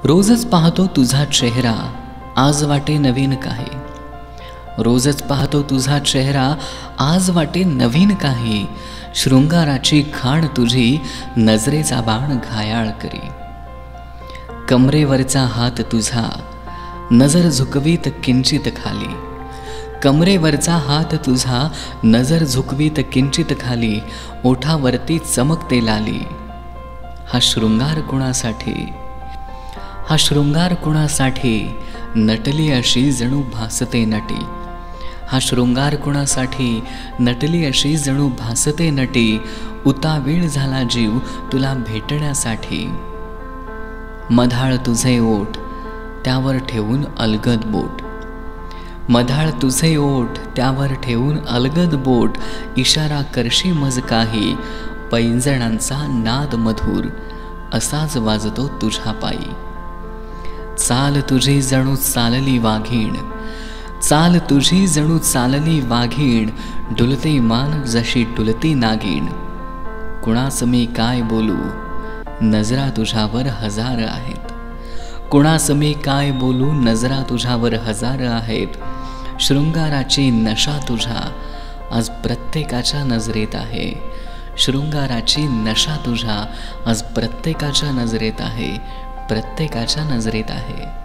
रोजच पाहतो तुझा चेहरा, आज वाटे नवीन काही. रोजच पाहतो तुझा चेहरा, आज वाटे नवीन काही. शृंगाराची खाण तुझी नजरेचा बाण घायाळ करी. कमरेवरचा हात तुझा नजर झुकवीत किंचित खाली. कमरेवरचा हात तुझा नजर झुकवीत किंचित खाली. ओठावरती चमकते लाली. हा शृंगार कुणासाठी, हा शृंगार कुणासाठी, नटली अशी जणू भासते नटी. हा शृंगार कुणासाठी, नटली अशी जणू भासते नटी. उतावीळ झाला जीव तुला भेटण्यासाठी. मधाळ तुझे ओठ त्यावर ठेवून अलगद बोट. मधाळ तुझे ओठ त्यावर ठेवून अलगद बोट. इशारा करशी मज काही, पैंजणांचा नाद मधुर असाच वाजतो तुझ्या पायी. चाल तुझी जणू चालली वाघीण, चाल तुझी जणू चालली वाघीण. डुलते मान जशी डुलती नागिण. कुणास मी काय बोलू, नजरा तुझ्यावर हजार आहेत. कुणास मी काय बोलू, नजरा तुझ्यावर हजार आहेत. शृंगाराची नशा तुझा आज प्रत्येकाच्या नजरेत आहे. शृंगाराची नशा तुझा आज प्रत्येकाच्या नजरेत आहे, प्रत्येकाच्या नजरेत आहे.